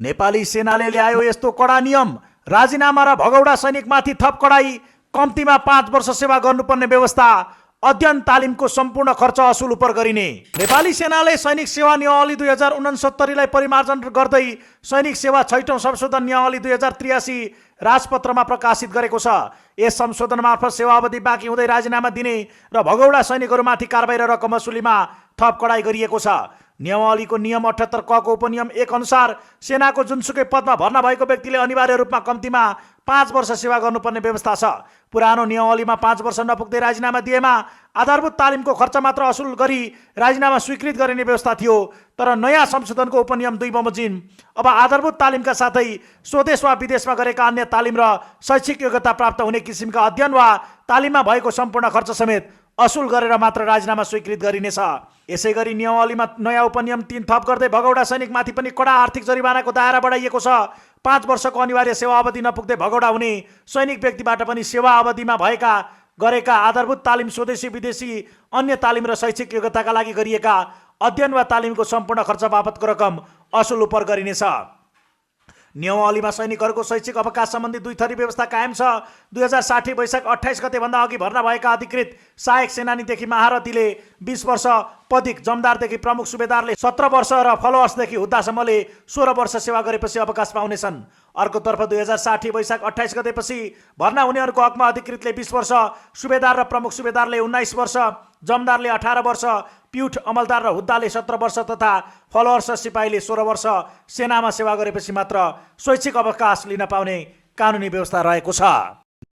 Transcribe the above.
नेपाली सेनाले ल्यायो यस्तो कडा नियम, राजीनामा र भगौडा सैनिकमाथि थप कडाई, कम्तीमा 5 वर्ष सेवा गर्नुपर्ने व्यवस्था, अध्ययन तालिमको सम्पूर्ण खर्च असुल उपर गरिने। नेपाली सेनाले सैनिक सेवा नियमावली 2069 लाई परिमार्जन गर्दै सैनिक सेवा 6औं संशोधन नियमावली 2083 राजपत्रमा प्रकाशित गरेको छ। यस संशोधन मार्फत सेवा अवधि बाँकी हुँदै राजीनामा दिने र भगौडा सैनिकहरूमाथि कारबाही र रकम वसुलीमा थप कडाई गरिएको छ। नियमावलीको नियम 78 क को उपनियम 1 अनुसार सेनाको जुनसुकै पदमा भर्ना भएको व्यक्तिले अनिवार्य रूपमा कम्तीमा 5 वर्ष सेवा गर्नुपर्ने व्यवस्था छ। पुरानो नियमावलीमा 5 वर्ष नपुग्दै राजीनामा दिएमा आधारभूत तालिमको खर्च मात्र असुल गरी राजीनामा स्वीकृत गरिने व्यवस्था थियो। तर नयाँ संशोधनको उपनियम 2 बमोजिम अब आधारभूत तालिमका साथै स्वदेश वा विदेशमा गरेका अन्य तालिम र शैक्षिक योग्यता प्राप्त हुने किसिमका अध्ययन वा तालिममा भएको सम्पूर्ण खर्च समेत असुल गरेर मात्र राजीनामा स्वीकृत गरिनेछ। यसैगरी नियमावलीमा नयाँ उपनियम 3 थप गर्दै भगौडा सैनिकमाथि पनि कडा आर्थिक जरिवानाको दायरा बढाइएको छ। 5 वर्षको अनिवार्य सेवा अवधि नपुग्दै भगौडा हुने सैनिक व्यक्तिबाट पनि सेवा अवधिमा गरेका आधारभूत तालिम, स्वदेशी विदेशी अन्य तालिम र शैक्षिक योग्यताका लागि गरिएका अध्ययन वा तालिमको सम्पूर्ण खर्च बापतको रकम असुल उपर गरिनेछ। नियमावलीमा सैनिकहरूको शैक्षिक अवकाश सम्बन्धी 2 थरी व्यवस्था कायम छ। 2060 वैशाख 28 गतेभन्दा अघि भर्ना भएका अधिकृत सहायक सेनानीदेखि महारथीले 20 वर्ष, पदिक जमदारदेखि प्रमुख सुबेदारले 17 वर्ष र फलोअर्सदेखि हुद्दासम्मले 16 वर्ष सेवा गरेपछि अवकाश पाउनेछन्। अर्कोतर्फ 2060 वैशाख 28 गतेपछि भर्ना हुनेहरूको हकमा अधिकृतले 20 वर्ष, सुबेदार र प्रमुख सुबेदारले 19 वर्ष, जमदारले 18 वर्ष, प्युठ अमलदार र हुद्दाले 17 वर्ष तथा फलोअर्स सिपाहीले 16 वर्ष सेनामा सेवा गरेपछि मात्र शैक्षिक अवकाश लिन पाउने कानुनी व्यवस्था रहेको छ।